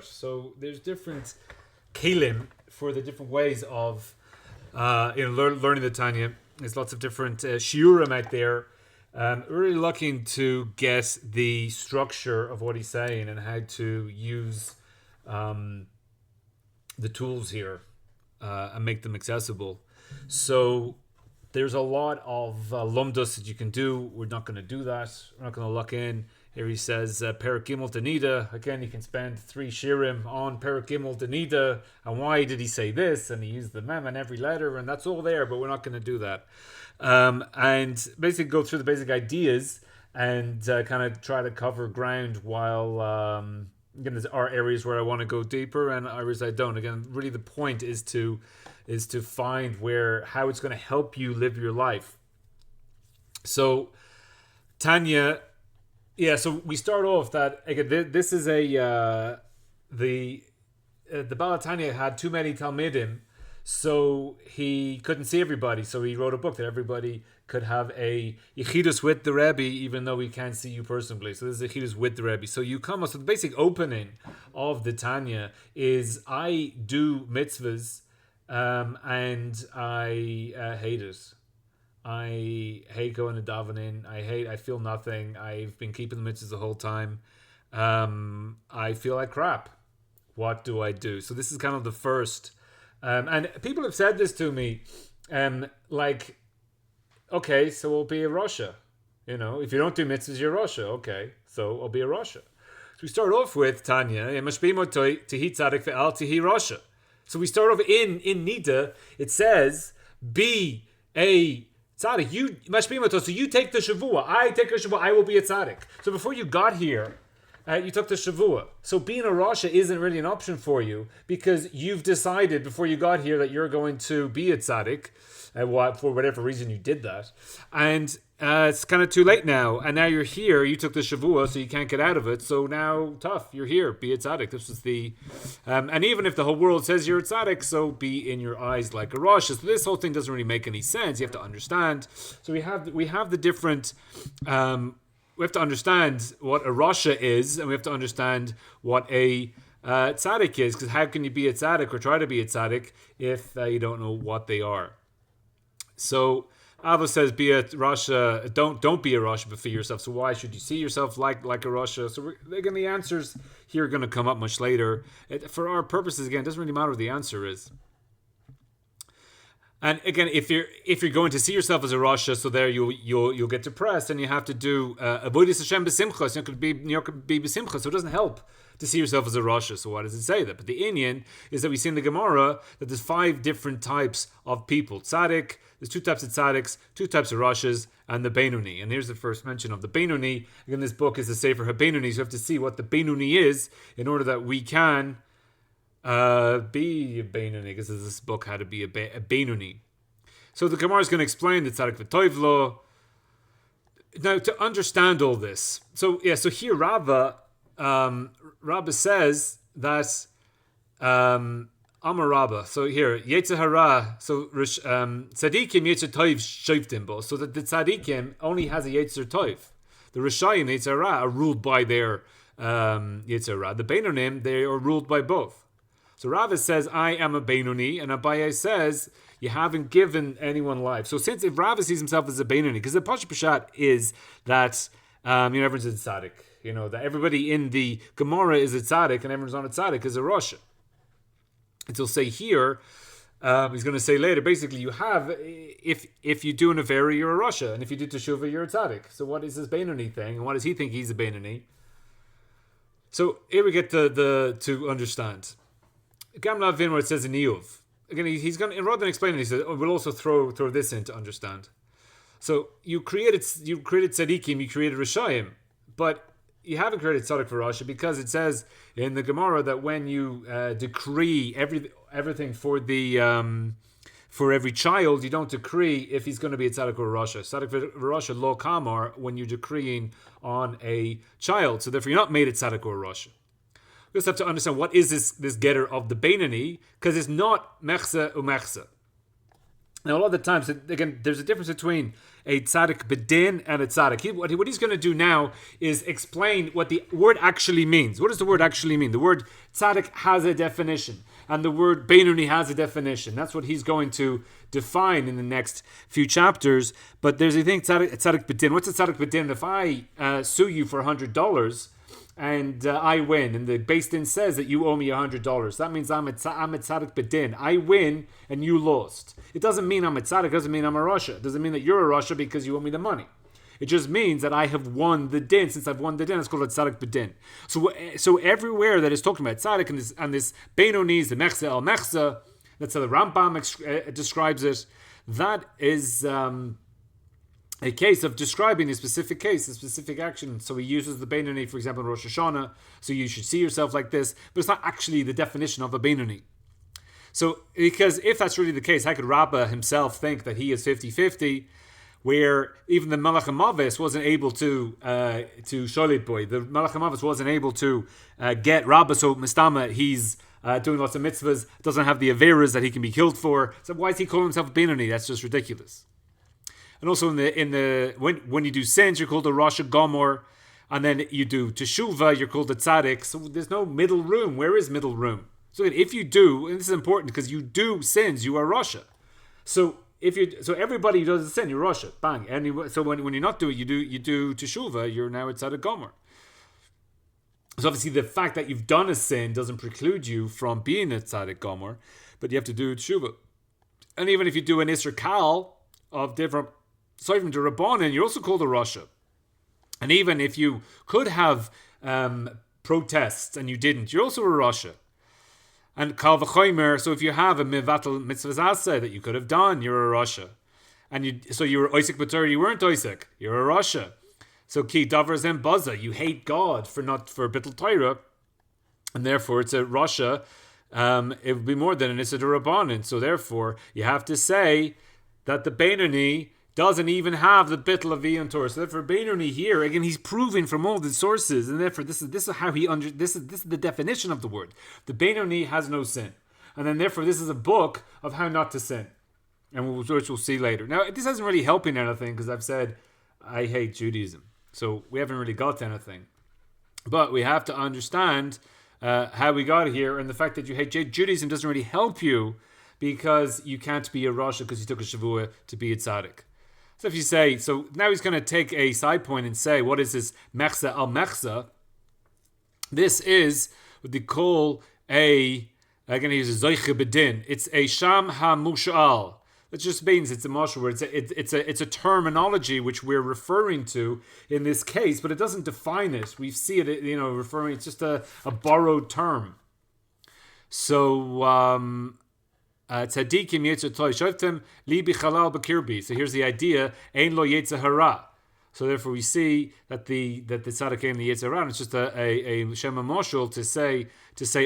start. So there's different kelim for the different ways of learning the Tanya. There's lots of different shiurim out there. Really looking to get the structure of what he's saying and how to use the tools here and make them accessible. So there's a lot of lumdus that you can do. We're not going to do that. We're not going to look in. Here he says, Perak Gimel Danida. Again, you can spend 3 shirim on Perak Gimel Danida. And why did he say this? And he used the mem in every letter, and that's all there, but we're not going to do that. And basically go through the basic ideas and kind of try to cover ground while again, there are areas where I want to go deeper and areas I don't. Again, really the point is to find how it's going to help you live your life. So Tanya, so we start off that again. This is the Baal Tanya had too many Talmidim, so he couldn't see everybody. So he wrote a book that everybody could have a yichidus with the Rebbe, even though he can't see you personally. So this is yichidus with the Rebbe. So you come. So the basic opening of the Tanya is I do mitzvahs, and I hate it. I hate going to davening. I feel nothing. I've been keeping the mitzvahs the whole time. I feel like crap. What do I do? So this is kind of the first. And people have said this to me, like, okay, so I'll be a Rasha. If you don't do mitzvahs, you're Rasha. Okay, so I'll be a Rasha. So we start off with Tanya, so we start off in Nida. It says, be a tzaddik. You so you take the shavua. I take a shavua. I will be a tzaddik. So before you got here, you took the shavua. So being a rasha isn't really an option for you because you've decided before you got here that you're going to be a tzaddik, for whatever reason you did that, and it's kind of too late now. And now you're here. You took the shavua, so you can't get out of it. So now, tough. You're here. Be a tzaddik. This is the, and even if the whole world says you're a tzaddik, so be in your eyes like a rasha. So this whole thing doesn't really make any sense. You have to understand. So we have the different. We have to understand what a rasha is, and we have to understand what a tzaddik is. Because how can you be a tzaddik or try to be a tzaddik if you don't know what they are? So Ava says, "Be a rasha. Don't be a rasha, but for yourself. So why should you see yourself like a rasha?" So again, the answers here are going to come up much later. For our purposes, again, it doesn't really matter what the answer is. And again, if you're going to see yourself as a rasha, so there you'll get depressed, and you have to do avodas Hashem b'simcha. So you could be b'simcha. So it doesn't help to see yourself as a rasha. So why does it say that? But the inyan is that we see in the Gemara that there's 5 different types of people. Tzaddik. There's 2 types of tzaddiks, 2 types of rashas, and the Beinoni. And here's the first mention of the Beinoni. Again, this book is the Sefer HaBeinoni, so you have to see what the Beinoni is in order that we can be a Beinoni, because this book had to be a Beinoni. So the Gemara is going to explain the tzaddik v'toivlo. Now, to understand all this, so here Rava says that Amar Rabba. So here, Yetzer Hara. So tzadikim Yetzer Tov shoftim bo. So that the tzadikim only has a Yetzer Tov. The Rishayim Yetzer Hara are ruled by their Yetzer Hara. The Beinonim, they are ruled by both. So Rava says, I am a Beinoni, and Abaye says, you haven't given anyone life. So since if Rava sees himself as a Beinoni, because the Pasha Pashat is that everyone's a tzaddik. That everybody in the Gemara is a tzaddik, and everyone's not a tzaddik is a rasha. And he'll say here, he's going to say later, basically you have, if you do an Avera, you're a rasha, and if you do Teshuvah, you're a tzaddik. So what is this Beinoni thing, and what does he think he's a Beinoni? So here we get to understand. Gamla Vin, where it says in Iyuv. Again, he's going to, rather than explain it, he says, we'll also throw this in to understand. So you created tzaddikim, you created rishayim, but you haven't created tzaddik for rasha because it says in the Gemara that when you decree everything for every child, you don't decree if he's going to be a tzaddik or a rasha. Tzaddik for rasha lo kamar when you're decreeing on a child. So therefore, you're not made a tzaddik or a rasha. We just have to understand what is this getter of the Beinoni, because it's not mechza umechza. Now, a lot of the times, again, there's a difference between a tzaddik bedin and a tzaddik. What he's going to do now is explain what the word actually means. What does the word actually mean? The word tzaddik has a definition, and the word Beinoni has a definition. That's what he's going to define in the next few chapters. But there's a thing, tzaddik bedin. What's a tzaddik bedin? If I sue you for $100, and I win, and the Beis Din says that you owe me $100. That means I'm a tzaddik bedin. I win, and you lost. It doesn't mean I'm a tzaddik. It doesn't mean I'm a rasha. It doesn't mean that you're a rasha because you owe me the money. It just means that I have won the din. Since I've won the din, it's called a tzaddik bedin. So everywhere that is talking about tzaddik and this Beinonis, the mechza el mechza, that's how the Rambam describes it. That is a case of describing a specific case, a specific action. So he uses the Beinoni, for example, in Rosh Hashanah. So you should see yourself like this, but it's not actually the definition of a Beinoni. So, because if that's really the case, how could Rabbah himself think that he is 50-50, where even the Melech HaMavis wasn't able to Sholit Boy, the Melech HaMavis wasn't able to get Rabbah, so Mistama, he's doing lots of mitzvahs, doesn't have the Averas that he can be killed for. So why is he calling himself a Beinoni? That's just ridiculous. And also when you do sins, you're called a Rasha Gomor, and then you do Teshuvah, you're called a Tzaddik. So there's no middle room. Where is middle room? So if you do, and this is important because you do sins, you are Rasha. So everybody who does a sin, you're Rasha. Bang. And so when you're not doing it, you do Teshuvah, you're now a Tzaddik Gomor. So obviously the fact that you've done a sin doesn't preclude you from being a Tzaddik Gomor, but you have to do Teshuvah. And even if you do an Isser Kal of different aside from the Rabbanan, you're also called a Rasha. And even if you could have protests and you didn't, you're also a Rasha. And Kal V'chomer, so if you have a Mevatel Mitzvah Aseh that you could have done, you're a Rasha. And you were Isaac B'Torah, you weren't Isaac, you're a Rasha. So Ki Davar Zem Baza, you hate God for Bittul Torah, and therefore it's a Rasha. It would be more than an Issa Rabbanan. So therefore, you have to say that the Beinoni doesn't even have the bittul of Ian Torah. So therefore, Beinoni here again, he's proving from all the sources, and therefore this is how this is the definition of the word. The Beinoni has no sin, and then therefore this is a book of how not to sin, and which we'll see later. Now this isn't really helping anything because I've said I hate Judaism, so we haven't really got to anything, but we have to understand how we got here, and the fact that you hate Judaism doesn't really help you because you can't be a Rasha because you took a Shavua to be a Tzaddik. So if you say, so now he's going to take a side point and say, what is this mechza al mechza? This is what they call again he uses zoiche bedin. It's a sham ha-mushal. That just means it's a mashal word. It's a terminology which we're referring to in this case, but it doesn't define it. We see it, referring. It's just a borrowed term. So. Tzadikim yetzer toy shovtim libi chalal b'kirbi. So here's the idea: ein lo yetzer hara. So therefore, we see that the tzaddik and the yetzer hara. It's just a shema moshul to say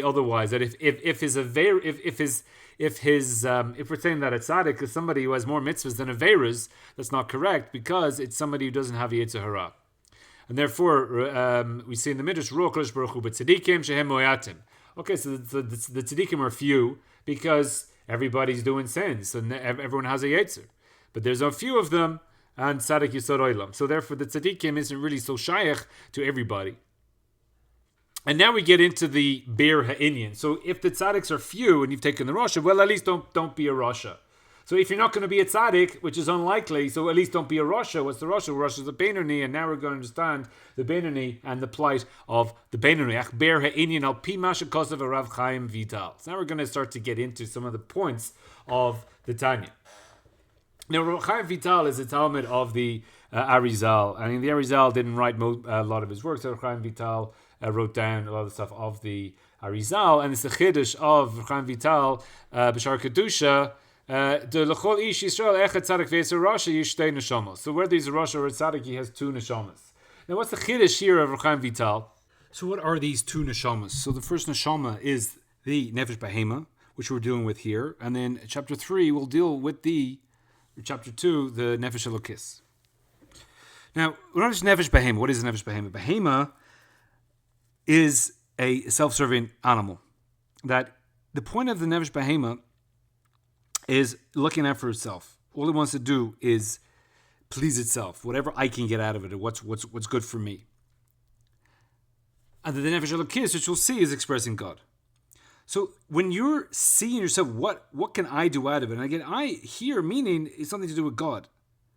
otherwise. That if we're saying that a tzaddik is somebody who has more mitzvahs than averas, that's not correct because it's somebody who doesn't have yetzer hara. And therefore, we see in the Midrash Ruach Kodesh Baruch Hu, but tzadikim shehem moyatim. Okay, so the tzadikim are few because everybody's doing sins, and everyone has a yetzer. But there's a few of them, and tzaddik yisod olam. So therefore, the tzaddikim isn't really so shaykh to everybody. And now we get into the beer ha'inyan. So if the tzaddiks are few and you've taken the rasha, well, at least don't be a rasha. So if you're not going to be a tzaddik, which is unlikely, so at least don't be a rasha. What's the rasha? Rasha is a Beinoni, and now we're going to understand the Beinoni and the plight of the Beinoni. Ach ber ha'inyan al pi ma shekosav Rav Chaim Vital. So now we're going to start to get into some of the points of the Tanya. Now, Rav Chaim Vital is a Talmud of the Arizal. I mean, the Arizal didn't write a lot of his work, so Rav Chaim Vital wrote down a lot of the stuff of the Arizal, and it's the Chiddush of Rav Chaim Vital, B'Shar Kedusha. So whether he's a rasha or a tzaddik, he has two neshamas. Now, what's the chiddush here of Rav Chaim Vital? So what are these two neshamas? So the first neshama is the nefesh behema, which we're dealing with here, and then chapter 3 we'll deal with chapter 2, the nefesh elokit. Now, what is nefesh behema? What is nefesh behema? Behema is a self-serving animal. That the point of the nefesh behema is looking out for itself. All it wants to do is please itself, whatever I can get out of it, or what's good for me. And the nefesh elokit, which we'll see, is expressing God. So when you're seeing yourself, what can I do out of it? And again, I here meaning it's something to do with God.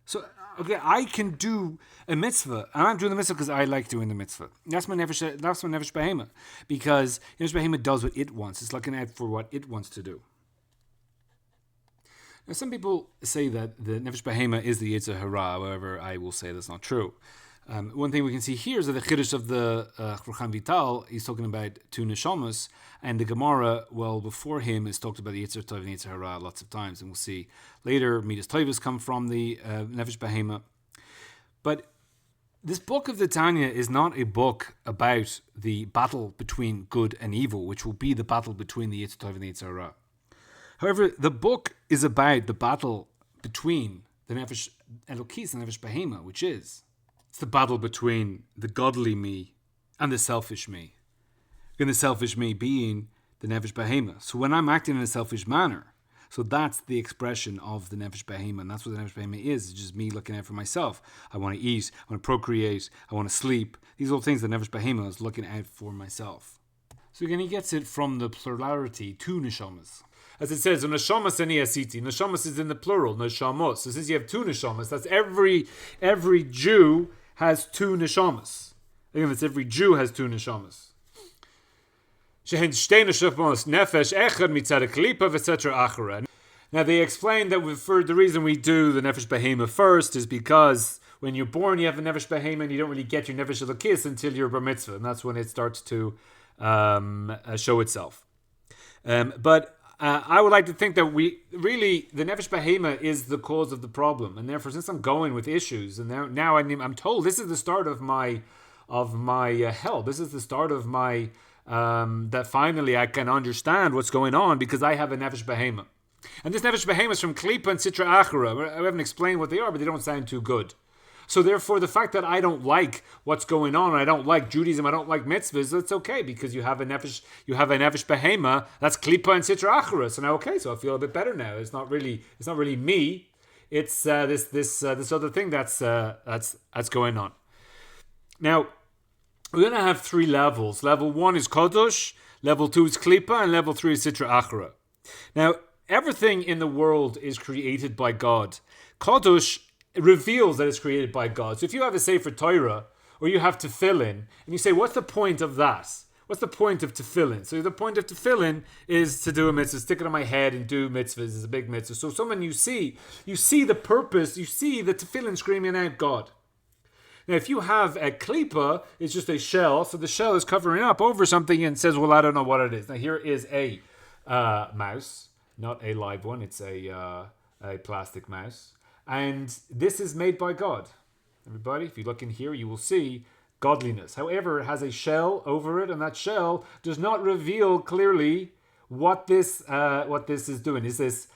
So okay, I can do a mitzvah, and I'm doing the mitzvah because I like doing the mitzvah. That's my nefesh behema, because nefesh behema does what it wants. It's looking out for what it wants to do. Now, some people say that the nefesh behema is the Yetzer Hara. However, I will say that's not true. One thing we can see here is that the Chiddush of the Churchan Vital is talking about two neshamas, and the Gemara, well, before him, is talked about the Yetzer Tov and Yetzer Hara lots of times, and we'll see later Midas Tovas come from the nefesh behema. But this book of the Tanya is not a book about the battle between good and evil, which will be the battle between the Yetzer Tov and the Yetzer Hara. However, the book is about the battle between the nefesh elokit and the nefesh behema, which is it's the battle between the godly me and the selfish me. And the selfish me being the nefesh behema. So when I'm acting in a selfish manner, so that's the expression of the nefesh behema, and that's what the nefesh behema is. It's just me looking out for myself. I want to eat, I want to procreate, I want to sleep. These are all things the nefesh behema is looking out for myself. So again, he gets it from the plurality, two neshamas. As it says, neshamas ani asiti. Neshamas is in the plural, neshamos. So since you have two neshamas, that's every Jew has two neshamas. Again, that's every Jew has two neshamas. Shehen shtei neshamos nefesh echad mitzad klipa v'setra achara. Now they explain that for the reason we do the nefesh behema first is because when you're born you have a nefesh behema and you don't really get your nefesh elokis until you're bar mitzvah, and that's when it starts to show itself. But I would like to think that the nefesh behema is the cause of the problem, and therefore, since I'm going with issues, and now I'm told this is the start of my hell. This is the start of my that finally I can understand what's going on because I have a nefesh behema, and this nefesh behema is from klipa and sitra achara. I haven't explained what they are, but they don't sound too good. So therefore, the fact that I don't like what's going on, I don't like Judaism, I don't like mitzvahs, that's okay because you have a nefesh behema. That's klipa and sitra achara. So now, okay, so I feel a bit better now. It's not really me. It's this other thing that's going on. Now, we're going to have three levels. Level 1 is kodosh, level 2 is klipa, and level 3 is sitra achara. Now, everything in the world is created by God. Kodosh reveals that it's created by God. So if you have a Sefer Torah, or you have tefillin, and you say, what's the point of that? What's the point of tefillin? So the point of tefillin is to do a mitzvah, stick it on my head and do mitzvahs. It's a big mitzvah. So someone you see the purpose, you see the tefillin screaming out God. Now if you have a klipa, it's just a shell, so the shell is covering up over something and says, well, I don't know what it is. Now here is a mouse, not a live one, it's a plastic mouse. And this is made by God. Everybody, if you look in here, you will see godliness. However, it has a shell over it, and that shell does not reveal clearly what this is doing. Is this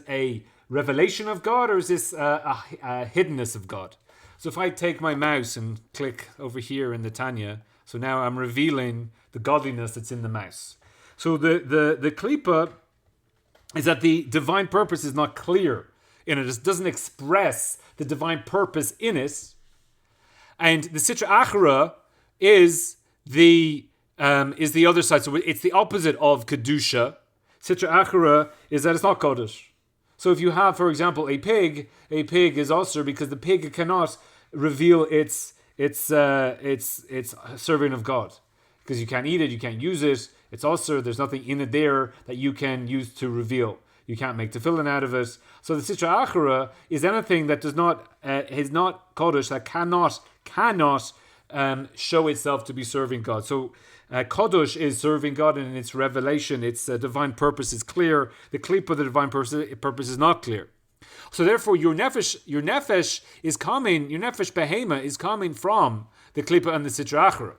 a revelation of God, or is this a hiddenness of God? So if I take my mouse and click over here in the Tanya, so now I'm revealing the godliness that's in the mouse. So the klipa is that the divine purpose is not clear in it. It doesn't express the divine purpose in it. And the sitra achara is the other side. So it's the opposite of kedusha. Sitra achara is that it's not kodesh. So if you have, for example, a pig is also because the pig cannot reveal its serving of God, because you can't eat it, you can't use it. It's also, there's nothing in it there that you can use to reveal. You can't make tefillin out of it. So the sitra achara is anything that is not kodesh, that cannot show itself to be serving God. So kodesh is serving God, and its revelation, its divine purpose is clear. The klipa of the divine purpose is not clear. So therefore, your nefesh is coming. Your nefesh behema is coming from the klipa and the sitra achara.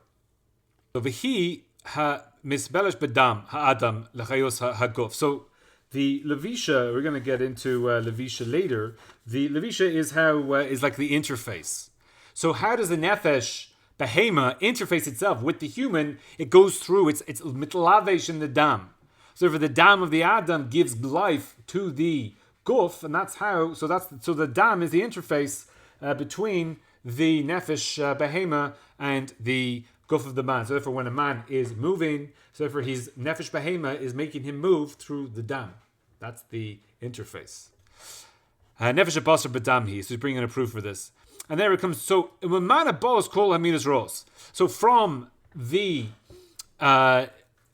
So v'hi ha misbelesh bedam ha'adam l'chayos ha'guf. So the levisha, we're going to get into levisha later. The levisha is like the interface. So how does the nefesh behema interface itself with the human? It goes through, it's mitlavesh in the dam. So for the dam of the Adam gives life to the guf, and that's how. So the dam is the interface between the nefesh behema and the guf of the man. So therefore, when a man is moving, so therefore his nefesh behema is making him move through the dam. That's the interface. Nefesh apostle bedamhi. So he's bringing a proof for this. And there it comes. So when man abos kol hamidas ros. So from the nefesh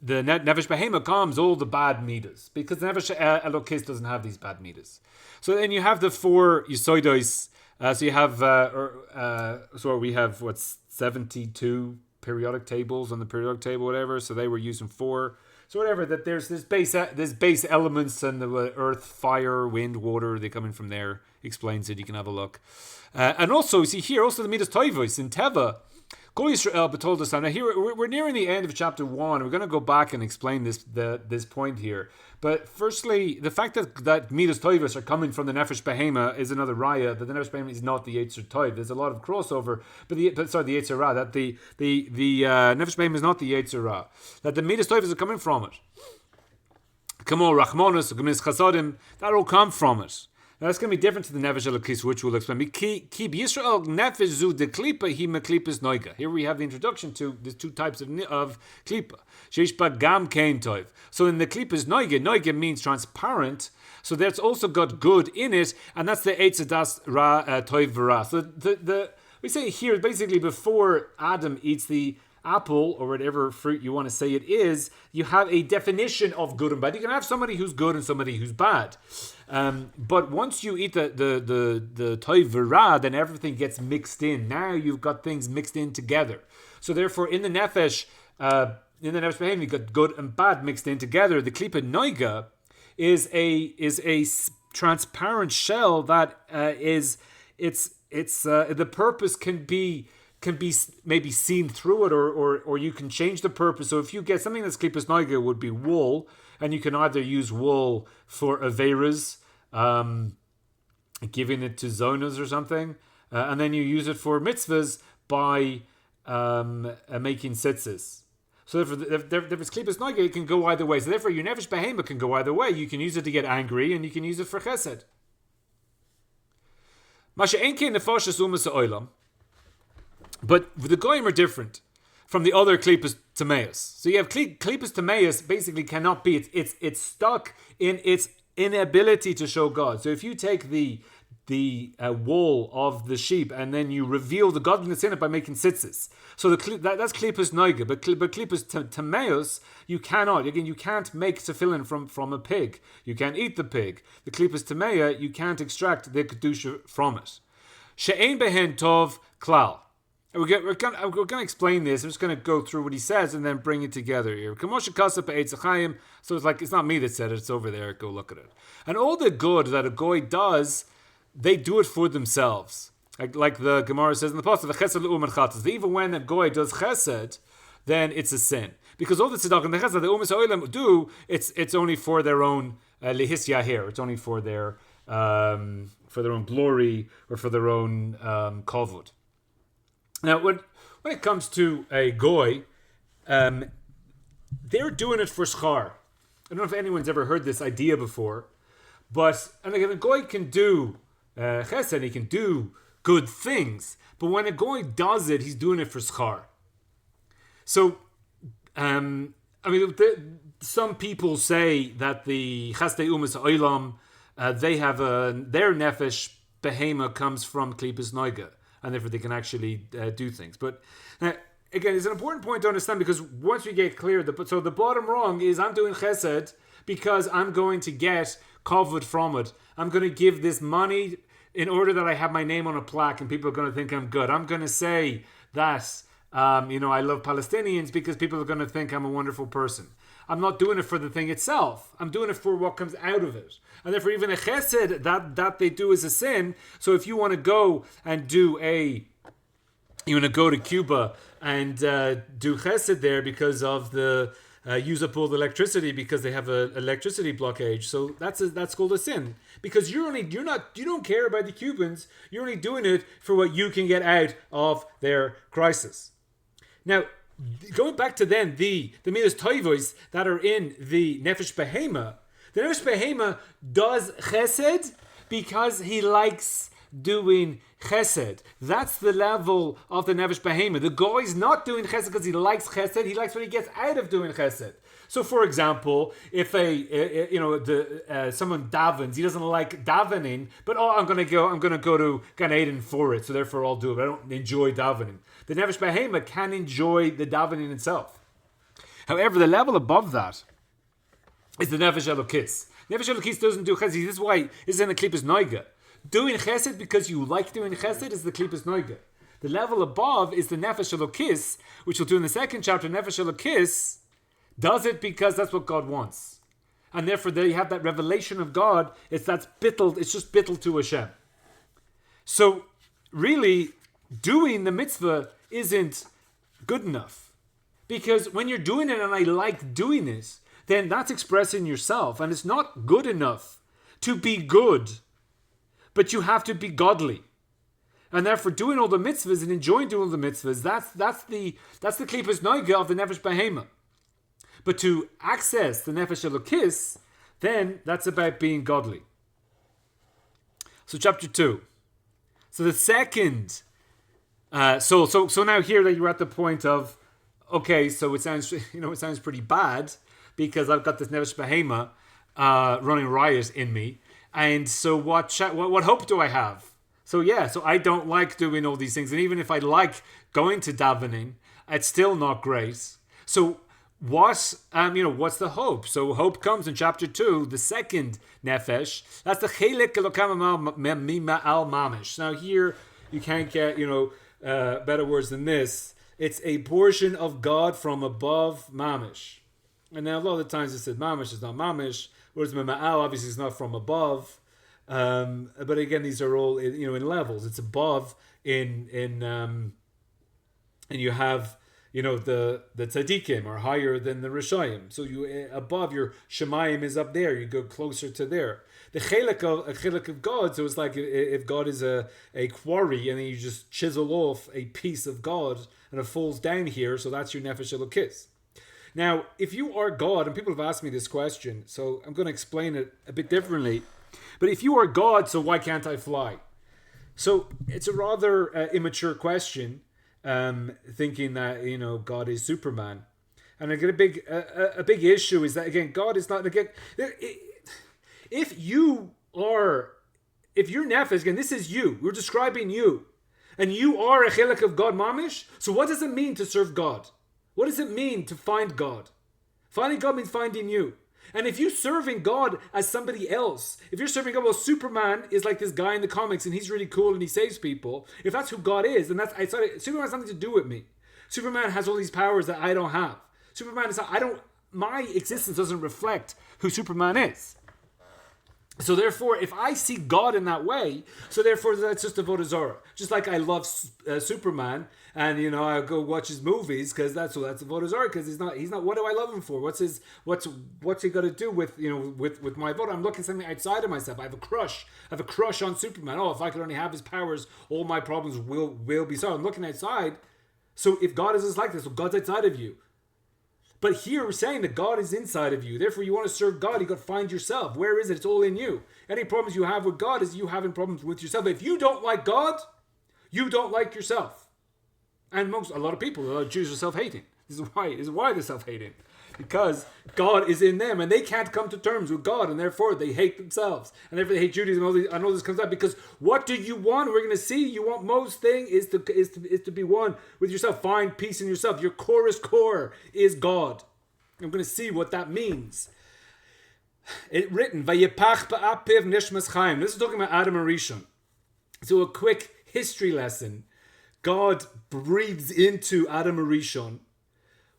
behema comes all the bad midas, because the nefesh elokit doesn't have these bad midas. So then you have the four yisodos. So you have so we have 72 periodic tables on the periodic table, whatever. So they were using 4. So whatever, that there's this base elements, and the earth, fire, wind, water, they come in from there. Explains it. You can have a look. And also, you see here, also the midas toivos in Teva. Kol Yisrael betold us. Now here we're nearing the end of chapter 1. We're going to go back and explain this point here. But firstly, the fact that midas toivos are coming from the nefesh behema is another raya that the nefesh behema is not the yetzer toiv. There's a lot of crossover, but the yetzer ra, that the nefesh behema is not the yetzer ra. That the midas toivos are coming from it. Kamo rachmonus, geminis chasadim, that all come from it. Now that's going to be different to the nefesh elokis, which we'll explain. Ki Yisrael nefesh zu de klipa hi me klipas noiga. Here we have the introduction to the 2 types of klipa. Sheish ba gam kein toiv. So in the klipas noiga means transparent. So that's also got good in it, and that's the eitzadas ra toiv v'ra. So we say here basically before Adam eats the apple or whatever fruit you want to say it is, you have a definition of good and bad. You can have somebody who's good and somebody who's bad. But once you eat the toiv v'ra, then everything gets mixed in. Now you've got things mixed in together. So therefore, in the nefesh behema, you've got good and bad mixed in together. The klipa noiga is a transparent shell that the purpose can be maybe seen through it, or you can change the purpose. So if you get something that's klipas noiga, would be wool, and you can either use wool for averas, giving it to zonas or something, and then you use it for mitzvahs by making tzitzis. So if it's klipas noiga, it can go either way. So therefore, your nefesh behema can go either way. You can use it to get angry, and you can use it for chesed. Masha enke nefashas umas ha'olam. But the goyim are different from the other klipas tameus. So you have klipas tameus basically cannot be. It's stuck in its inability to show God. So if you take the wool of the sheep and then you reveal the godliness in it by making tzitzis, so that's klipas noiga. But klipas tameus, you cannot. Again, you can't make tefillin from a pig. You can't eat the pig. The klipas tameya, you can't extract the kedusha from it. She'ein behen tov klal. We're going to explain this. I'm just going to go through what he says and then bring it together here. So it's like, it's not me that said it, it's over there. Go look at it. And all the good that a goy does, they do it for themselves. Like the Gemara says in the Pasuk, even when a goy does chesed, then it's a sin. Because all the tzedakah and the chesed the umas ha'olam do, it's only for their own lehisya here. It's only for their own glory or for their own kavod. Now, when it comes to a goy, they're doing it for schar. I don't know if anyone's ever heard this idea before, but again, a goy can do chesed, he can do good things, but when a goy does it, he's doing it for schar. So, some people say that the chasdei umas ha'olam, they have their nefesh behema comes from klipas noiga, and therefore they can actually do things. But again, it's an important point to understand, because once we get clear, so the bottom rung is I'm doing chesed because I'm going to get kavod from it. I'm going to give this money in order that I have my name on a plaque and people are going to think I'm good. I'm going to say that I love Palestinians because people are going to think I'm a wonderful person. I'm not doing it for the thing itself. I'm doing it for what comes out of it. And therefore, even a chesed that they do is a sin. So if you want to go and you want to go to Cuba and do chesed there because of the use up all the electricity because they have an electricity blockage. So that's called a sin, because you don't care about the Cubans. You're only doing it for what you can get out of their crisis. Now, going back to then the midas toivos that are in the nefesh behema. The nefesh behema does chesed because he likes doing chesed. That's the level of the nefesh behema. The guy is not doing chesed because he likes chesed. He likes what he gets out of doing chesed. So, for example, if someone davens, he doesn't like davening, but I'm going to go to Gan Eden for it, so therefore I'll do it. But I don't enjoy davening. The nefesh behema can enjoy the davening itself. However, the level above that is the nefesh elokit. Nefesh elokit doesn't do chesed. This is why it's in the klipas noiga. Doing chesed because you like doing chesed is the klipas noiga. The level above is the nefesh elokit, which we'll do in the second chapter. Nefesh elokit does it because that's what God wants, and therefore they have that revelation of God. It's just bittul to Hashem. So really, doing the mitzvah isn't good enough, because when you're doing it and I like doing it, then that's expressing yourself, and it's not good enough to be good, but you have to be godly. And therefore, doing all the mitzvahs and enjoying doing all the mitzvahs, that's the klipas noiga of the nefesh behema. But to access the nefesh elokis, then that's about being godly. So chapter 2. So the second, so now here that you're at the point of, okay, so it sounds pretty bad because I've got this nefesh behema running riot in me, and so what hope do I have? So I don't like doing all these things, and even if I like going to davening, it's still not great. So what's the hope? So hope comes in chapter 2, the second nefesh. That's the chelik elokam al mamish. Now here you can't get better words than this. It's a portion of God from above mamish. And now a lot of the times it said mamish is not mamish, whereas ma'al obviously is not from above. But again, these are all in levels. It's above and you have the tzaddikim are higher than the rishayim. So you above your shemayim is up there. You go closer to there. The chelik of God. So it's like if God is a quarry and then you just chisel off a piece of God and it falls down here. So that's your nefesh elokis. Now, if you are God, and people have asked me this question, so I'm going to explain it a bit differently. But if you are God, so why can't I fly? So it's a rather immature question. Thinking that God is Superman, and I get a big issue is that again God is not again. If you're nefesh, again this is you. We're describing you, and you are a chelik of God mamish. So what does it mean to serve God? What does it mean to find God? Finding God means finding you. And if you're serving God as somebody else, if you're serving God, well, Superman is like this guy in the comics and he's really cool and he saves people. If that's who God is, then Superman has nothing to do with me. Superman has all these powers that I don't have. Superman is my existence doesn't reflect who Superman is. So therefore, if I see God in that way, so therefore that's just a avodah zarah. Just like I love Superman, and I go watch his movies because that's a avodah zarah. Because he's not. What do I love him for? What's he got to do with my avodah? I'm looking at something outside of myself. I have a crush on Superman. Oh, if I could only have his powers, all my problems will be solved. I'm looking outside. So if God is just like this, so God's outside of you. But here we're saying that God is inside of you. Therefore, you want to serve God, you got to find yourself. Where is it? It's all in you. Any problems you have with God is you having problems with yourself. If you don't like God, you don't like yourself. And a lot of Jews are self-hating. This is why they're self-hating. Because God is in them and they can't come to terms with God, and therefore they hate themselves. And therefore they hate Judaism. And all this comes out because what do you want? We're going to see you want most thing is to be one with yourself. Find peace in yourself. Your core is God. I'm going to see what that means. It written, Vayepach ba'apiv nishmas chaim. This is talking about Adam and Rishon. So a quick history lesson. God breathes into Adam and Rishon.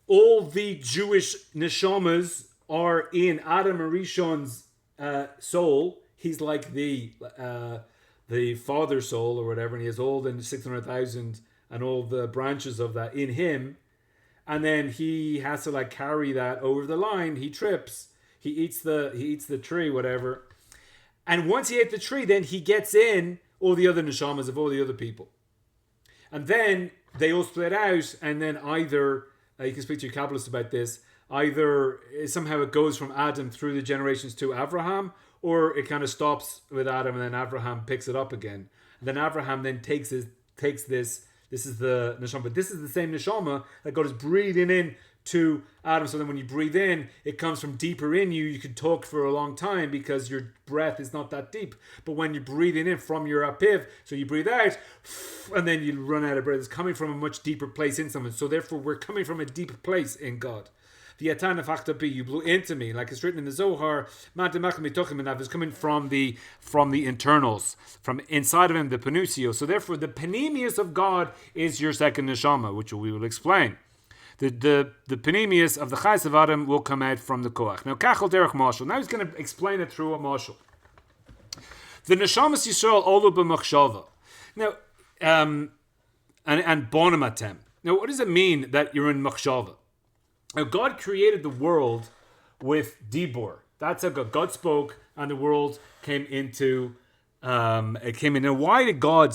All the Jewish neshamas are in Adam and Rishon's soul. He's like the father soul or whatever, and he has all the 600,000 and all the branches of that in him. And then he has to carry that over the line. He trips. He eats the tree, whatever. And once he ate the tree, then he gets in all the other neshamas of all the other people. And then they all split out, and then either you can speak to your Kabbalist about this. Either somehow it goes from Adam through the generations to Abraham, or it kind of stops with Adam and then Abraham picks it up again. And then Abraham then takes this. This is the neshama, but this is the same neshama that God is breathing in to Adam. So then when you breathe in, it comes from deeper in you. You can talk for a long time because your breath is not that deep. But when you're breathing in from your apiv, so you breathe out, and then you run out of breath. It's coming from a much deeper place in someone. So therefore, we're coming from a deep place in God. The Atana Fachtabi, you blew into me, like it's written in the Zohar. Is coming from the internals, from inside of him, the penusio. So therefore, the panemius of God is your second neshama, which we will explain. The panemius of the Chais of Adam will come out from the koach. Now, kachel derech mashal. Now he's going to explain it through a mashal. The neshamas Yisrael olu b'machshava. Now, and bonamatem. Now, what does it mean that you're in machshava? Now, God created the world with dibur. That's how God spoke, and the world came into. It came in. Now, why did God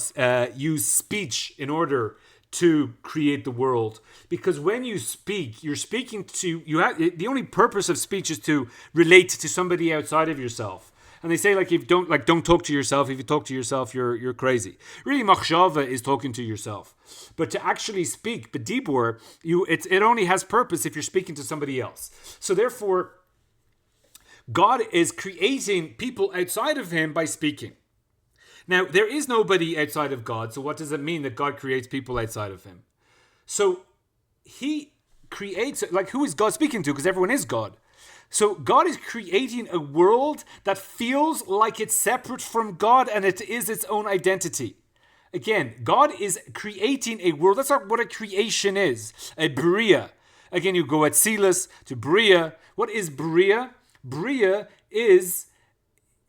use speech in order to create the world? Because when you speak, you're speaking to you. The only purpose of speech is to relate to somebody outside of yourself. And they say don't talk to yourself. If you talk to yourself, you're crazy. Really, machshava is talking to yourself. But to actually speak, bedibur, it only has purpose if you're speaking to somebody else. So therefore, God is creating people outside of Him by speaking. Now, there is nobody outside of God. So what does it mean that God creates people outside of Him? So He creates, who is God speaking to? Because everyone is God. So God is creating a world that feels like it's separate from God and it is its own identity. Again, God is creating a world. That's not what a creation is. A bria. Again, you go at Silas to bria. What is bria? Bria is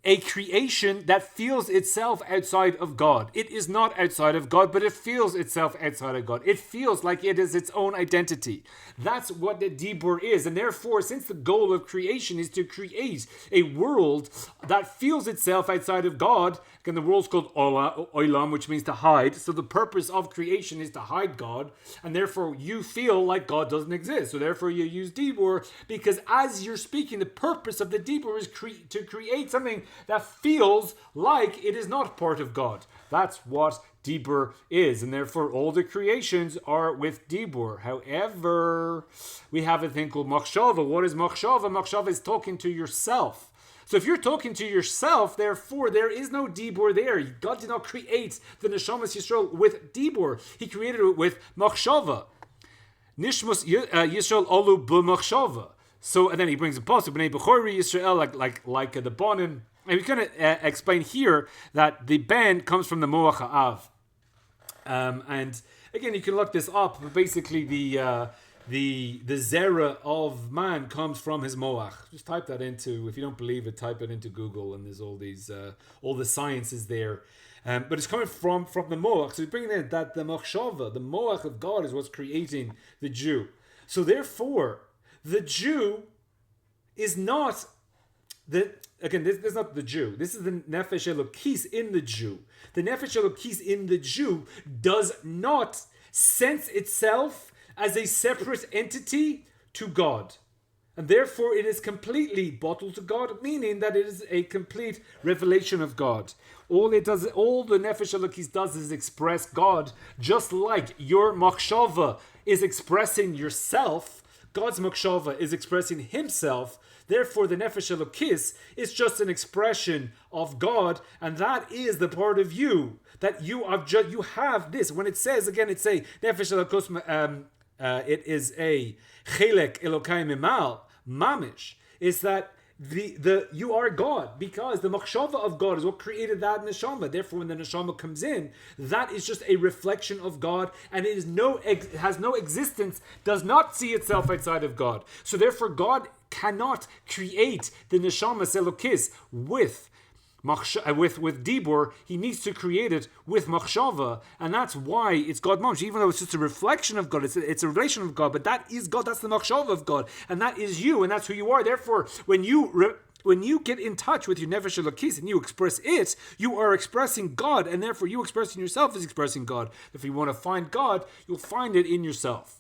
a creation that feels itself outside of God. It is not outside of God, but it feels itself outside of God. It feels like it is its own identity. That's what the dibur is. And therefore, since the goal of creation is to create a world that feels itself outside of God, and the world's called olam, which means to hide. So the purpose of creation is to hide God, and therefore you feel like God doesn't exist. So therefore you use dibur, because as you're speaking, the purpose of the dibur is to create something that feels like it is not part of God. That's what dibur is, and therefore all the creations are with dibur. However, we have a thing called machshava. What is machshava? Machshava is talking to yourself. So if you're talking to yourself, therefore there is no dibur there. God did not create the neshamas Yisrael with dibur. He created it with machshava. Nishmas Yisrael olu b'machshava. So, and then he brings a pasuk, b'nei b'chori Yisrael, like the bonim. And we're going to explain here that the ben comes from the moach ha'av. And again, you can look this up, but basically the zera of man comes from his moach. Just type that into, if you don't believe it, type it into Google, and there's all these, all the science is there. But it's coming from the moach. So he's bringing in that the machshava, the moach of God, is what's creating the Jew. So therefore, the Jew is not the. Again, this is not the Jew. This is the nefesh elokis in the Jew. The nefesh elokis in the Jew does not sense itself as a separate entity to God. And therefore it is completely bottled to God, meaning that it is a complete revelation of God. All the nefesh elokis does is express God, just like your machshava is expressing yourself. God's machshava is expressing Himself. Therefore, the nefesh elokis is just an expression of God, and that is the part of you that you have this. When it says again, it's a nefesh elokos. It is a chelek elokai mimal mamish. Is that the you are God, because the machshava of God is what created that neshama. Therefore, when the neshama comes in, that is just a reflection of God, and it is has no existence, does not see itself outside of God. So therefore, God cannot create the neshama selokis with dibur. He needs to create it with machshava, and that's why it's God mamish. Even though it's just a reflection of God, it's a relation of God, but that is God. That's the machshava of God, and that is you, and that's who you are. Therefore, when you get in touch with your nefesh elokis and you express it, you are expressing God, and therefore you expressing yourself is expressing God. If you want to find God, you'll find it in yourself.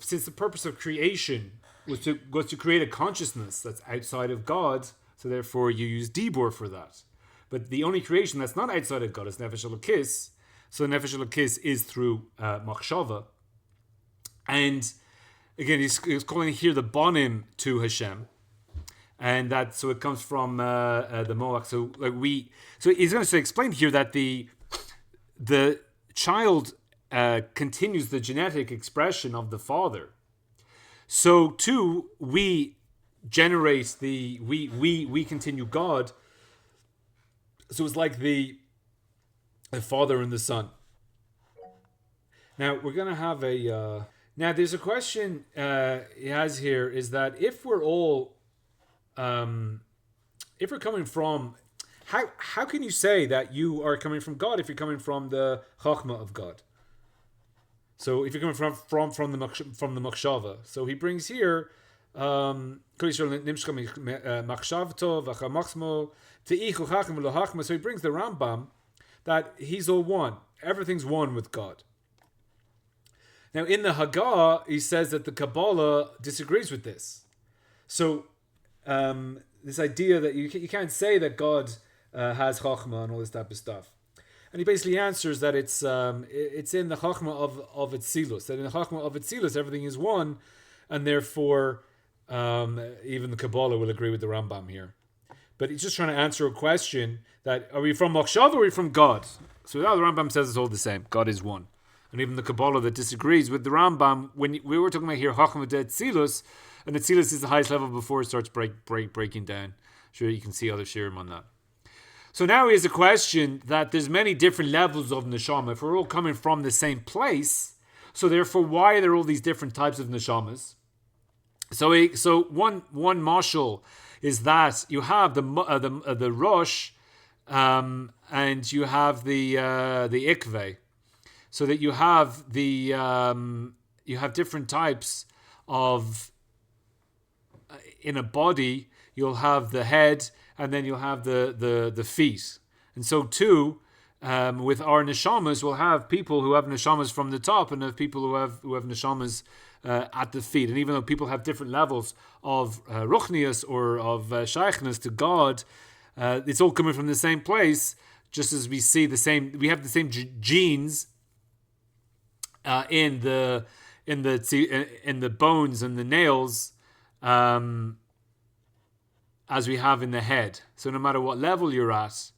since the purpose of creation was to create a consciousness that's outside of God, so therefore you use dibur for that. But the only creation that's not outside of God is nefesh elokis. So nefesh elokis is through machshava. And again, he's calling here the bonim to Hashem, and that so it comes from the moach. So he's going to explain here that the child continues the genetic expression of the father. So too we generate we continue God. So it's like the father and the son. Now we're going to have a. Now there's a question he has here, is that if we're all, if we're coming from, how can you say that you are coming from God if you're coming from the chachma of God? So if you're coming from the machshava, so he brings here, so he brings the Rambam that he's all one, everything's one with God. Now, in the Haggah, he says that the Kabbalah disagrees with this. So, this idea that you can't say that God has Chachma and all this type of stuff. And he basically answers that it's in the Chachma of Etzilus, that in the Chachma of Etzilus everything is one, and therefore even the Kabbalah will agree with the Rambam here. But he's just trying to answer a question that, are we from Machshav or are we from God? So now the Rambam says it's all the same. God is one. And even the Kabbalah that disagrees with the Rambam, when we were talking about here Chachma de Etzilus, and Etzilus is the highest level before it starts breaking down. Sure, you can see other shirim on that. So now here's a question that there's many different levels of neshama. If we're all coming from the same place, so therefore why are there all these different types of neshamas? So one mashal is that you have the rosh, and you have the ikve, so that you have you have different types of in a body. You'll have the head, and then you'll have the feet. And so too, with our neshamas, we'll have people who have neshamas from the top, and have people who have neshamas at the feet. And even though people have different levels of ruchnius or of shaykhness to God, it's all coming from the same place. Just as we see we have the same genes in the bones and the nails. As we have in the head. So no matter what level you're at,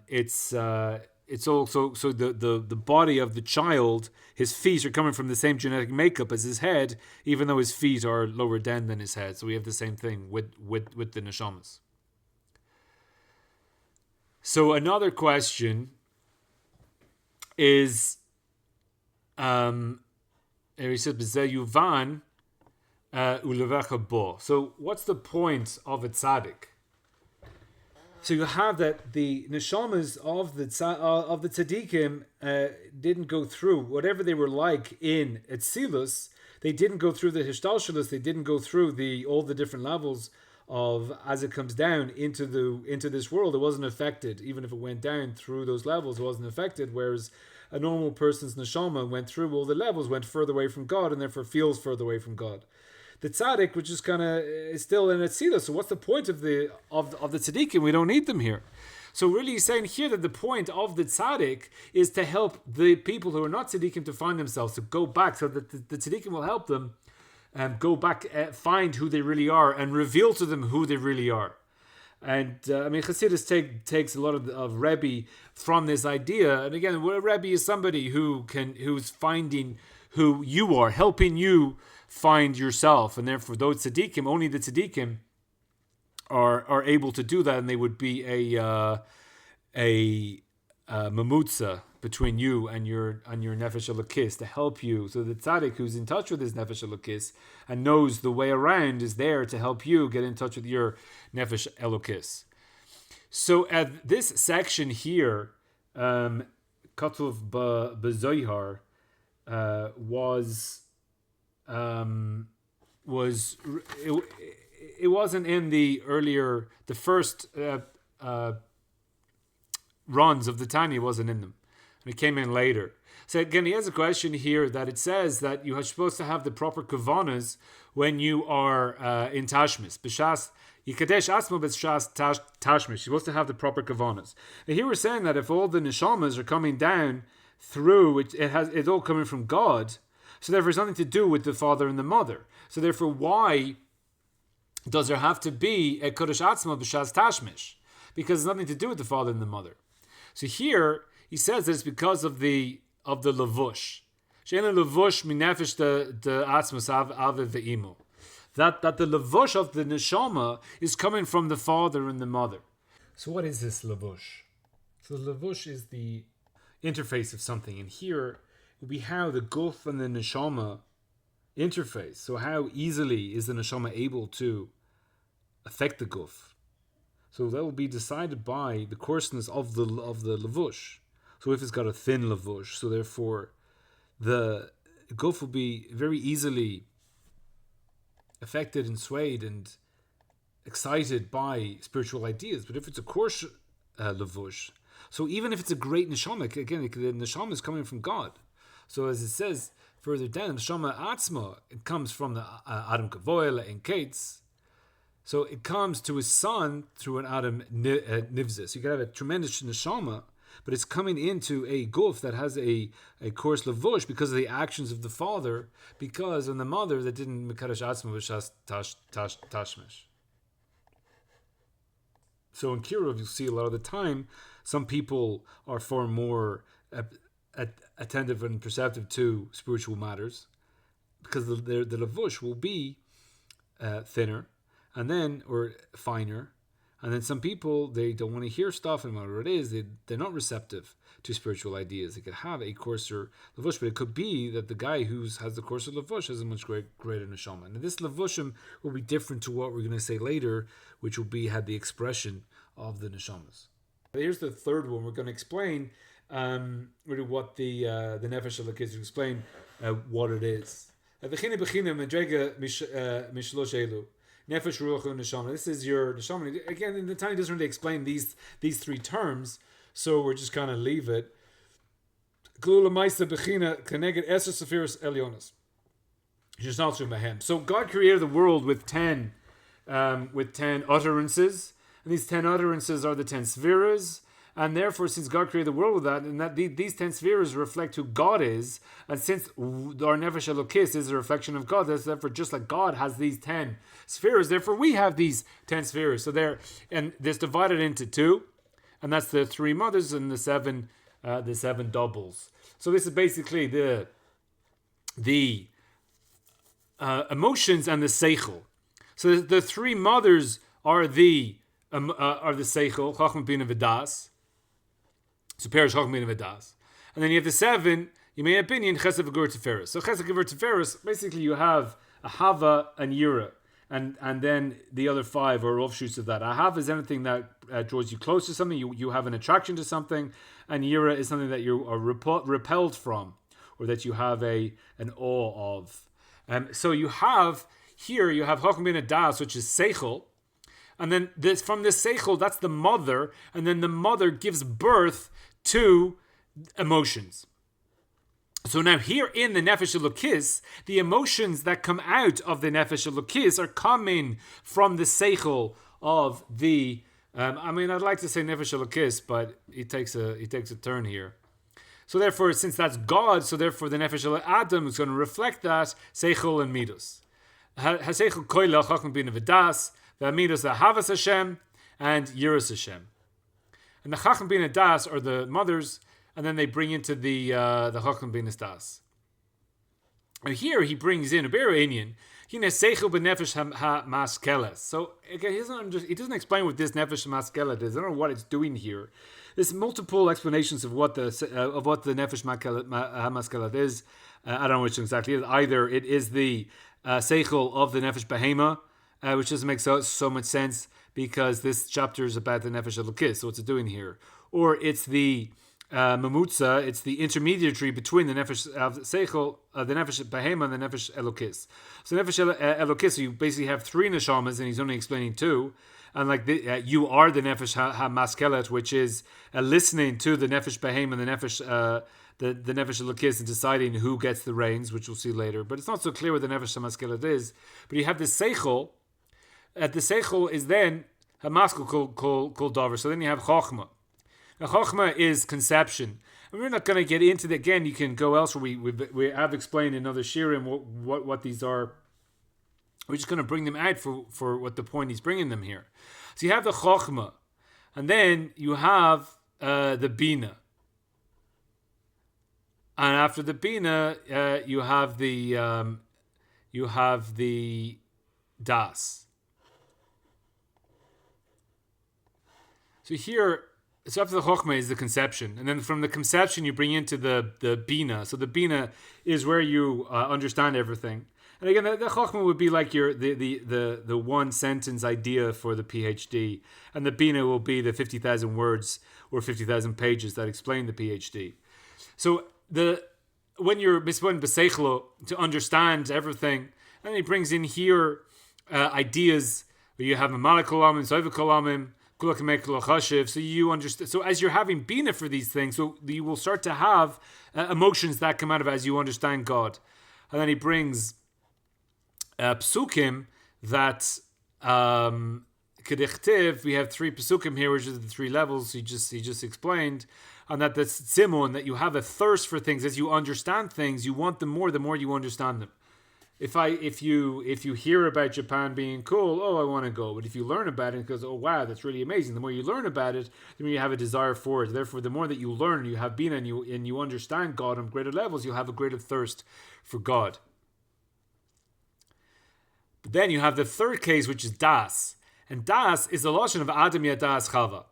it's also so the body of the child, his feet are coming from the same genetic makeup as his head, even though his feet are lower down than his head. So we have the same thing with the neshamas. So another question is, he said, Yuvan. So what's the point of a tzaddik? So you have that the neshamas of the tzaddikim didn't go through whatever they were like in Etzilus. They didn't go through the hishtalshelus. They didn't go through all the different levels of as it comes down into this world. It wasn't affected, even if it went down through those levels. It wasn't affected. Whereas a normal person's neshama went through all the levels, went further away from God, and therefore feels further away from God. The tzaddik, which is kind of is still in Etzilus. So what's the point of the tzaddikim? We don't need them here. So really, he's saying here that the point of the tzaddik is to help the people who are not tzaddikim to find themselves, to go back, so that the tzaddikim will help them go back, find who they really are, and reveal to them who they really are. And Chassidus takes a lot of Rebbe from this idea. And again, a Rebbe is somebody who's finding who you are, helping you find yourself, and therefore those tzaddikim, only the tzaddikim are able to do that, and they would be a mamutza between you and your nefesh elokis to help you. So the tzaddik who's in touch with his nefesh elokis and knows the way around is there to help you get in touch with your nefesh elokis. So at this section here, Katuv b'Zohar it wasn't in the first runs of the Tanya, wasn't in them. and it came in later. So again, he has a question here that it says that you are supposed to have the proper kavanas when you are in Tashmis. B'shas Yikadesh Atzmo b'shas Tashmis. You're supposed to have the proper kavanas. Now here we're saying that if all the neshamas are coming down through, it's all coming from God. So therefore, it's nothing to do with the father and the mother. So therefore, why does there have to be a Kodesh Atzmo b'shas Tashmish? Because it's nothing to do with the father and the mother. So here he says that it's because of the levush. She'ena levush minefesh the atzmos aviv ve'imo. That the levush of the neshama is coming from the father and the mother. So what is this levush? So the levush is the interface of something, and here will be how the guf and the neshama interface. So how easily is the neshama able to affect the guf? So that will be decided by the coarseness of the levush. So if it's got a thin levush, so therefore the guf will be very easily affected and swayed and excited by spiritual ideas. But if it's a coarse levush, so even if it's a great neshama, again, the neshama is coming from God. So as it says further down, neshama atzma, it comes from the Adam Kavoil and Kates. So it comes to his son through an Adam Nivzis. So you can have a tremendous neshama, but it's coming into a guf that has a coarse levush because of the actions of the father, because of the mother that didn't mekadosh atzma v'shas tashmish. So in Kiruv, you'll see a lot of the time, some people are far more attentive and perceptive to spiritual matters because the levush will be thinner, and then, or finer, and then some people, they don't want to hear stuff, and whatever it is, they're not receptive to spiritual ideas. They could have a coarser levush, but it could be that the guy who has the coarser levush has a much greater neshama. And this levushim will be different to what we're going to say later, which will be had the expression of the neshamas. Here's the third one. We're going to explain really what the nefesh elokit is, to explain what it is. Nefesh, ruach, and neshama. This is your neshama. Again, the Tanya doesn't really explain these three terms, so we're just kind of leave it. So God created the world with 10 utterances, and these 10 utterances are the 10 spheres. And therefore, since God created the world with that, and that these 10 spheres reflect who God is, and since our nefesh elokis is a reflection of God, that's therefore just like God has these 10 spheres, therefore we have these 10 spheres. So this divided into 2, and that's the 3 mothers and the 7 doubles. So this is basically the emotions and the seichel. So the 3 mothers are the seichel, chachma bina v'das. So perish chachma bina v'das, and then you have the 7. You may opinion chesed v'gur teferis. So chesed v'gur teferis, basically you have a hava and yira, and then the other 5 are offshoots of that. A hava is anything that draws you close to something. You have an attraction to something, and yira is something that you are repelled from, or that you have an awe of. So you have chachma bina das, which is seichel. And then from this seichel, that's the mother, and then the mother gives birth to emotions. So now here in the nefesh elokis, the emotions that come out of the nefesh elokis are coming from the seichel of the. I'd like to say nefesh elokis, but it takes a turn here. So therefore, since that's God, so therefore the nefesh Adam is going to reflect that seichel and midos. Haseichel koilach chachma bina v'das. The midos the havas Hashem and yiras Hashem, and the chacham bina das are the mothers, and then they bring into the chacham bina das. And here he brings in a better Indian. He seichel b'nefesh ha-maskeles. So again, he doesn't explain what this nefesh maskelet is. I don't know what it's doing here. There's multiple explanations of what the nefesh ha-maskelet is. I don't know which exactly is. Either it is the seichel of the nefesh behema, which doesn't make so much sense because this chapter is about the nefesh elokis. So what's it doing here? Or it's the Mamutza, it's the intermediary between the nefesh of seichel, the nefesh behema, and the nefesh elokis. So nefesh elokis, you basically have three neshamas, and he's only explaining two. And like you are the nefesh hamaskelet, which is listening to the nefesh behema and the nefesh the nefesh elokis and deciding who gets the reins, which we'll see later. But it's not so clear what the nefesh hamaskelet is. But you have the seichel. The seichel is then hamaskel kol davar. So then you have chochma. Now, chochma is conception. And we're not going to get into that. Again, you can go elsewhere. We have explained in other shirim what these are. We're just going to bring them out for what the point he's bringing them here. So you have the chochma. And then you have the bina. And after the bina, you have the das. So here, so after the chokhmah is the conception, and then from the conception you bring into the bina. So the bina is where you understand everything. And again, the chokhmah would be like the one sentence idea for the PhD, and the bina will be the 50,000 words or 50,000 pages that explain the PhD. So when you're mispoin b'seichlo to understand everything, and he brings in here ideas where you have a malakalamim, soivakalamim. So you understand. So as you're having bina for these things, so you will start to have emotions that come out of it as you understand God. And then he brings psukim that kedichtiv. We have three psukim here, which is the three levels he just explained, and that that's simon, that you have a thirst for things as you understand things. You want them more the more you understand them. If you hear about Japan being cool, I want to go. But if you learn about it, it goes, oh wow, that's really amazing. The more you learn about it, the more you have a desire for it. Therefore, the more that you learn, you have been and you understand God on greater levels, you'll have a greater thirst for God. But then you have the third case, which is das, and das is the lashon of Adam Yadas Chava.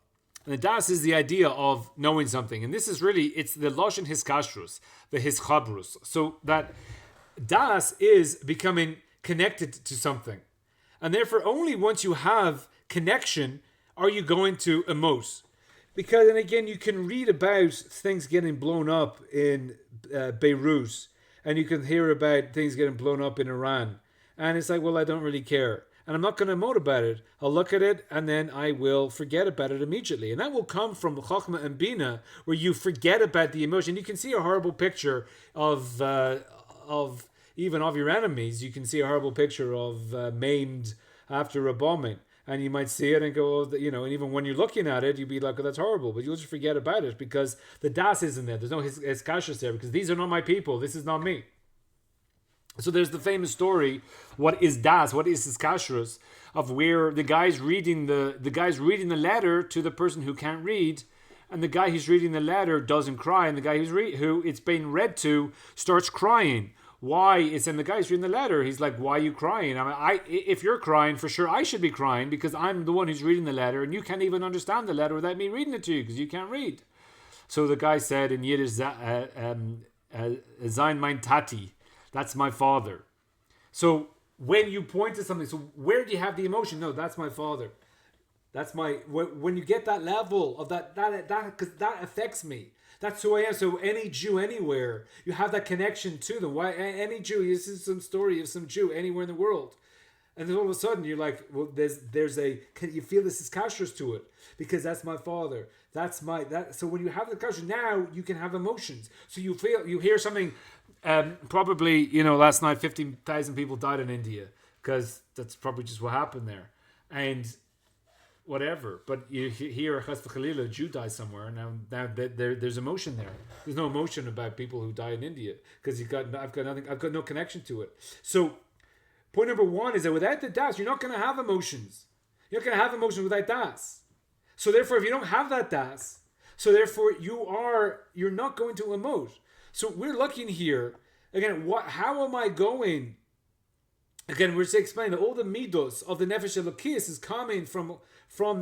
And the das is the idea of knowing something, and this is really it's the lashon hiskashrus, the hischabrus. So that das is becoming connected to something. And therefore, only once you have connection are you going to emote. Because, and again, you can read about things getting blown up in Beirut, and you can hear about things getting blown up in Iran. And it's like, well, I don't really care. And I'm not going to emote about it. I'll look at it, and then I will forget about it immediately. And that will come from Chokhmah and Bina, where you forget about the emotion. You can see a horrible picture of even of your enemies. You can see a horrible picture of maimed after a bombing, and you might see it and go, and even when you're looking at it, you'd be like, oh, that's horrible, but you'll just forget about it because the das isn't there. There's no hiskashus there because these are not my people. This is not me. So there's the famous story. What is das? What is hiskashus? Of where the guy's reading the letter to the person who can't read. And the guy who's reading the letter doesn't cry, and the guy who it's being read to starts crying. Why? And the guy's reading the letter. He's like, "Why are you crying? If you're crying, for sure I should be crying because I'm the one who's reading the letter, and you can't even understand the letter without me reading it to you because you can't read." So the guy said in Yiddish, "Sein mein Tati," that's my father. So when you point to something, so where do you have the emotion? No, that's my father. That's my, when you get that level of that, because that affects me. That's who I am. So any Jew anywhere, you have that connection to them. Why any Jew? This is some story of some Jew anywhere in the world, and then all of a sudden you're like, well, you feel this is kashrus to it because that's my father. That's my that. So when you have the kashrus, now you can have emotions. So you hear something. Probably last night 15,000 people died in India because that's probably just what happened there, and whatever. But you hear Chas v'Chalila, a Jew dies somewhere. Now there's emotion there. There's no emotion about people who die in India because I've got no connection to it. So point number one is that without the das, you're not going to have emotions. You're not going to have emotions without das. So therefore, if you don't have that das, so therefore you're not going to emote. So we're looking here again. How am I going? Again, we're explaining that all the midos of the nefesh elokis is coming from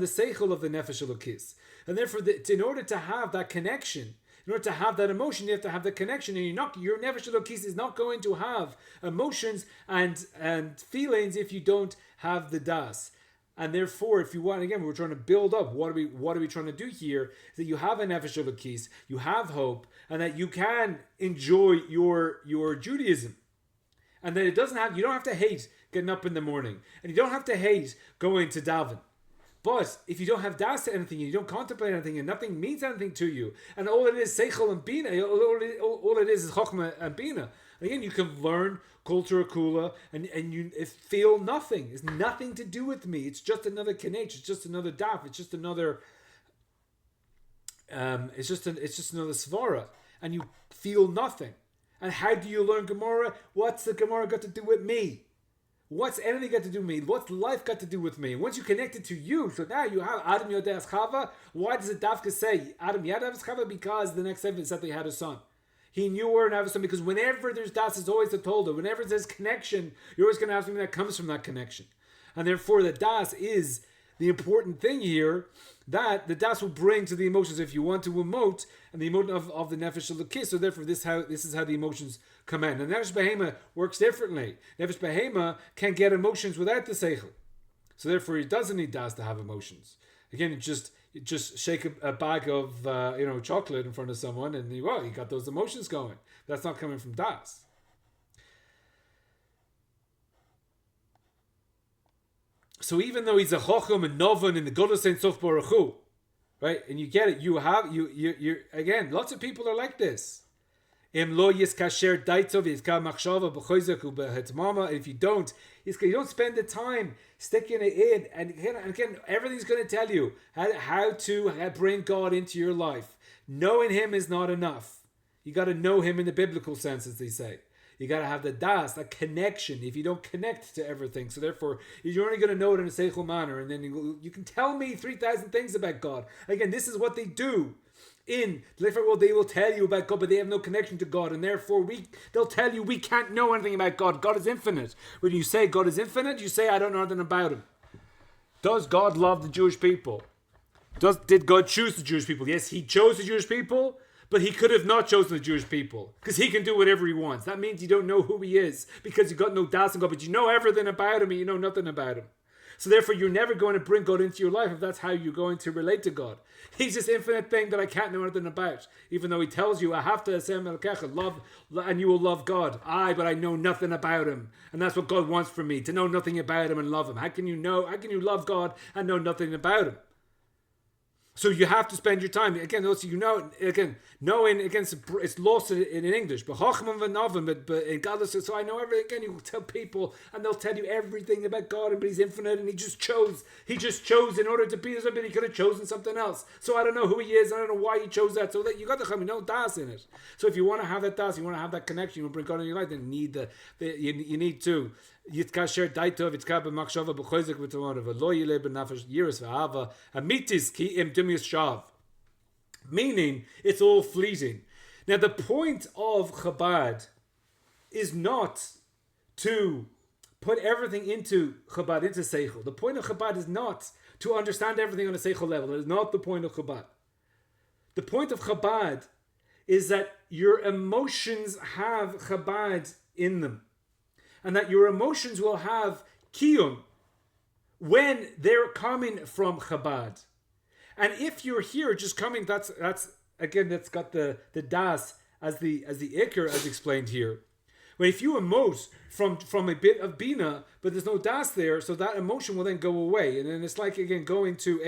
the seichel of the nefesh elokis, and therefore, in order to have that connection, in order to have that emotion, you have to have the connection, and your nefesh elokis is not going to have emotions and feelings if you don't have the das. And therefore, if you want, again, we're trying to build up. What are we trying to do here? Is that you have a nefesh elokis, you have hope, and that you can enjoy your Judaism, and that you don't have to hate getting up in the morning, and you don't have to hate going to daven. But if you don't have das to anything, and you don't contemplate anything, and nothing means anything to you, and all it is seichel and bina, all it is chokhmah and bina. Again, you can learn kultura kula, and you feel nothing. It's nothing to do with me. It's just another kinech. It's just another daf. It's just another. It's just another svara, and you feel nothing. And how do you learn Gemara? What's the Gemara got to do with me? What's anything got to do with me? What's life got to do with me? Once you connect it to you, so now you have Adam Yodeas Chava. Why does it Dafka say Adam Yodeas Chava? Because the next sentence said they had a son. He knew her and have a son, because whenever there's das, it's always the tolda. Whenever there's connection, you're always going to have something that comes from that connection. And therefore the das is the important thing here, that the das will bring to the emotions if you want to emote, and the emotion of the nefesh elokis. So therefore this is how the emotions come in. And nefesh behema works differently. Nefesh behema can get emotions without the seichel. So therefore he doesn't need das to have emotions. Again, you just shake a bag of chocolate in front of someone, and you got those emotions going. That's not coming from das. So even though he's a chochem and novan in the Golos Ein Sof Baruch Hu, right? And you get it. You again. Lots of people are like this. Im lo yiskasher daitov yiska machshava b'choizek u'behetmama. If you don't spend the time sticking it in, and again, everything's going to tell you how to bring God into your life. Knowing Him is not enough. You got to know Him in the biblical sense, as they say. You got to have the das, that connection. If you don't connect to everything, so therefore you're only going to know it in a seichel manner, and then you can tell me 3,000 things about God. Again, this is what they do in the different world. They will tell you about God, but they have no connection to God, and therefore they'll tell you we can't know anything about God. God is infinite. When you say God is infinite, you say I don't know anything about Him. Does God love the Jewish people? Did God choose the Jewish people? Yes, He chose the Jewish people. But He could have not chosen the Jewish people, because He can do whatever He wants. That means you don't know who He is, because you got no das in God, but you know everything about Him and you know nothing about Him. So therefore you're never going to bring God into your life if that's how you're going to relate to God. He's this infinite thing that I can't know anything about, even though He tells you, I have to love, and you will love God. But I know nothing about Him. And that's what God wants from me, to know nothing about Him and love Him. How can you love God and know nothing about Him? So you have to spend your time. Again, also knowing, it's lost in English. But in God, so I know everything. Again, you tell people, and they'll tell you everything about God, but He's infinite, and He just chose in order to be this, but He could have chosen something else. So I don't know who He is, I don't know why He chose that. So that you got to no das in it. So if you want to have that das, you want to have that connection, you want to bring God in your life, then you need to. Yitkasher daitov yitzka b'machshava b'choizek v'tomarav v'lo yileh b'nafesh yiras v'ahava amitis ki im dumius shav. Meaning, it's all fleeting. Now, the point of Chabad is not to put everything into Chabad, into Seichel. The point of Chabad is not to understand everything on a Seichel level. That is not the point of Chabad. The point of Chabad is that your emotions have Chabad in them. And that your emotions will have kiyum when they're coming from Chabad. And if you're here just coming, that's got the das as the ikr as explained here. But if you emote from a bit of bina, but there's no das there, so that emotion will then go away. And then it's like, again, going to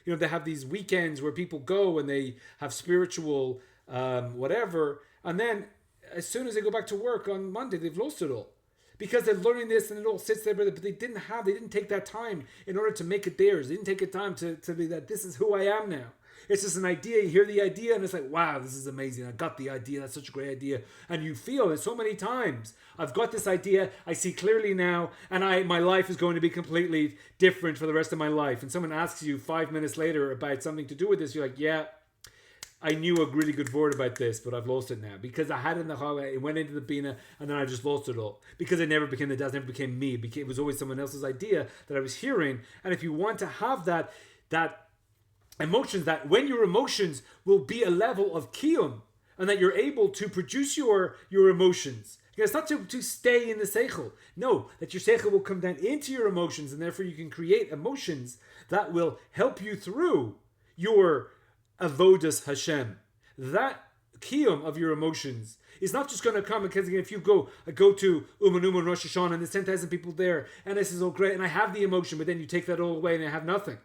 they have these weekends where people go and they have spiritual whatever, and then as soon as they go back to work on Monday, they've lost it all. Because they're learning this and it all sits there, but they didn't take that time in order to make it theirs. They didn't take the time to be that this is who I am now. It's just an idea. You hear the idea and it's like, wow, this is amazing. I got the idea. That's such a great idea. And you feel it so many times. I've got this idea. I see clearly now, and my life is going to be completely different for the rest of my life. And someone asks you 5 minutes later about something to do with this. You're like, yeah, I knew a really good word about this, but I've lost it now. Because I had it in the Chava, it went into the Bina, and then I just lost it all. Because it never became the Das, never became me. It was always someone else's idea that I was hearing. And if you want to have that emotions, that when your emotions will be a level of kiyum, and that you're able to produce your emotions, It's not to stay in the seichel. No, that your seichel will come down into your emotions, and therefore you can create emotions that will help you through your avodas Hashem. That kiyum of your emotions is not just going to come because if you go to Uman Rosh Hashanah and there's 10,000 people there and this is all great and I have the emotion, but then you take that all away and I have nothing.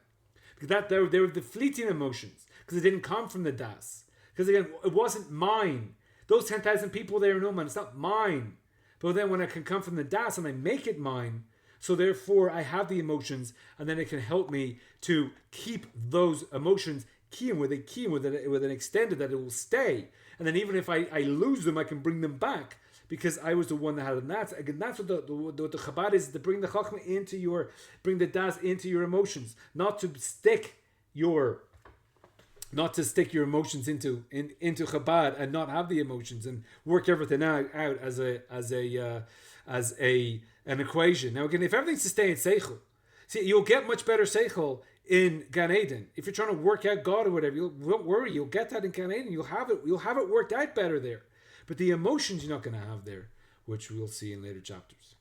Because they were the fleeting emotions because it didn't come from the das. Because again, it wasn't mine. Those 10,000 people there in Uman, it's not mine. But then when I can come from the das and I make it mine, so therefore I have the emotions and then it can help me to keep those emotions keying with an extended that it will stay. And then even if I lose them, I can bring them back because I was the one that had it. And that's what the Chabad is, to bring the Chachma bring the Das into your emotions, not to stick your emotions into Chabad and not have the emotions and work everything out as an equation. Now again, if everything's to stay in Seichel, see, you'll get much better Seichel in Gan Eden. If you're trying to work out God or whatever, don't worry, you'll get that in Gan Eden. You'll have it worked out better there. But the emotions you're not going to have there, which we'll see in later chapters.